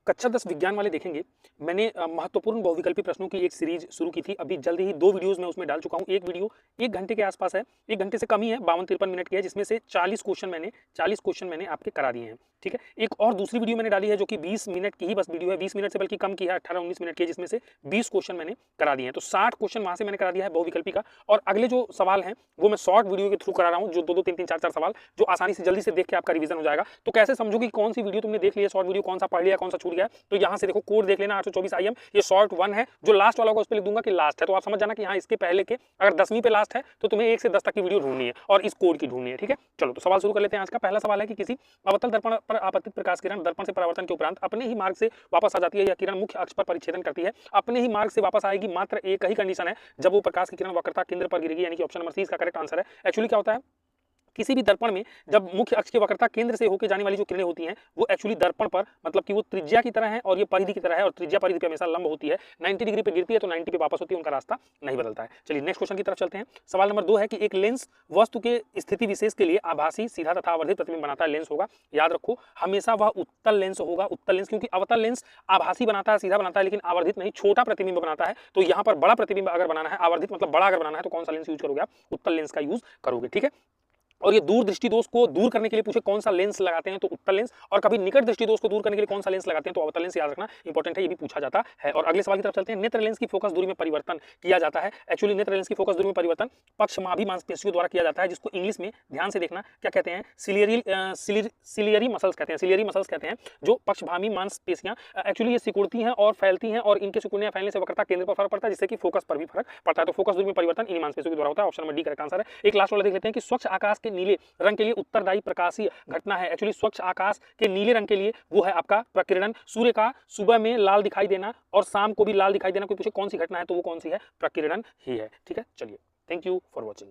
कक्षा 10 विज्ञान वाले देखेंगे। मैंने महत्वपूर्ण बहुविकल्पी प्रश्नों की एक सीरीज शुरू की थी। अभी जल्द ही 2 वीडियोज़ मैं उसमें डाल चुका हूँ। एक वीडियो 1 घंटे के आसपास है, 1 घंटे से कम ही है, 52-53 मिनट की है, जिसमें से 40 क्वेश्चन मैंने आपके करा दिए हैं, ठीक है। एक और दूसरी वीडियो मैंने डाली है जो कि 20 मिनट की ही बस वीडियो है, 20 मिनट से बल्कि कम की है, 18-19 मिनट की है, जिसमें से 20 क्वेश्चन मैंने करा दिए हैं। तो 60 क्वेश्चन वहाँ से मैंने करा दिया है बहुविकल्पी का, और अगले जो सवाल हैं वो मैं शॉर्ट वीडियो के थ्रू करा रहा हूँ, जो 2-2, 3-3, 4-4 सवाल, जो आसानी से जल्दी से देख के आपका रिवीजन हो जाएगा। तो कैसे समझोगे कौन सी वीडियो तुमने देख ली है, शॉर्ट वीडियो कौन सा पढ़ लिया, कौन सा छूट गया? तो यहाँ से देखो कोड देख लेना 824 IM, ये शॉर्ट 1 है, जो लास्ट वाला होगा उस पर लिख दूंगा कि लास्ट है, तो आप समझ जाना कि हाँ इसके पहले के अगर 10वीं पे लास्ट है तो तुम्हें 1 से 10 तक की वीडियो ढूंढनी है और इस कोड की ढूंढनी है, ठीक है। चलो तो सवाल शुरू कर लेते हैं। आज का पहला सवाल है कि किसी अवतल दर्पण पर आपतित प्रकाश किरण दर्पण से परावर्तन के उपरांत अपने ही मार्ग से वापस आ जाती है। यह किरण मुख्य अक्ष पर परिच्छेदन करती है, अपने ही मार्ग से वापस आएगी, मात्र एक ही कंडीशन है, जब वो प्रकाश की किरण वक्रता केंद्र पर गिरेगी, यानी कि ऑप्शन नंबर सी इसका करेक्ट आंसर है। एक्चुअली क्या होता है, किसी भी दर्पण में जब मुख्य अक्ष की वक्रता केंद्र से होकर जाने वाली जो किरणें होती हैं वो एक्चुअली दर्पण पर, मतलब कि वो त्रिज्या की तरह है और ये परिधि की तरह है, और त्रिज्या परिधि पे हमेशा लंब होती है। 90 डिग्री पे गिरती है तो 90 पे वापस होती है, उनका रास्ता नहीं बदलता है। चलिए नेक्स्ट क्वेश्चन की तरफ चलते हैं। सवाल नंबर 2 है कि एक लेंस वस्तु के स्थिति विशेष के लिए आभासी, सीधा तथा आवर्धित प्रतिबिंब बनाता है। लेंस होगा, याद रखो हमेशा वह उत्तल लेंस होगा, उत्तल लेंस, क्योंकि अवतल लेंस आभासी बनाता है, सीधा बनाता है, लेकिन आवर्धित नहीं, छोटा प्रतिबिंब बनाता है। तो यहाँ पर बड़ा प्रतिबिंब अगर बनाना है, आवर्धित मतलब बड़ा अगर बनाना है, तो कौन सा लेंस यूज करोगे आप? उत्तल लेंस का यूज करोगे, ठीक है। और ये दूर दृष्टि दोष को दूर करने के लिए पूछे कौन सा लेंस लगाते हैं, तो उत्तल लेंस, और कभी निकट दृष्टि दोष को दूर करने के लिए कौन सा लेंस लगाते हैं, तो अवतल लेंस। याद रखना इंपॉर्टेंट है, ये भी पूछा जाता है। और अगले सवाल की तरफ चलते हैं। नेत्र लेंस की फोकस दूरी में परिवर्तन किया जाता है। एक्चुअली नेत्र लेंस की फोकस दूरी में परिवर्तन पक्षमाभी मांसपेशियों द्वारा किया जाता है, जिसको इंग्लिश में ध्यान से देखना क्या कहते हैं, सिलियरी मसल्स कहते हैं, सिलियरी मसल्स कहते हैं, जो पक्षभामी मांसपेशियां एक्चुअली ये सिकुड़ती हैं और फैलती हैं, और इनके सिकुड़ने या फैलने से वक्रता केंद्र पर फर्क पड़ता है, जिससे कि फोकस पर भी फर्क पड़ता है। तो फोकस दूरी में परिवर्तन इन मांसपेशियों के द्वारा होता है। Option number D correct answer है। एक लास्ट वाला देख लेते हैं कि स्वच्छ आकाश के नीले रंग के लिए उत्तरदायी प्रकाशीय घटना है। एक्चुअली स्वच्छ आकाश के नीले रंग के लिए वो है आपका प्रकीर्णन। सूर्य का सुबह में लाल दिखाई देना और शाम को भी लाल दिखाई देना, कोई पूछे कौन सी घटना है तो वो कौन सी है? प्रकीर्णन ही है, ठीक है। चलिए, थैंक यू फॉर वॉचिंग।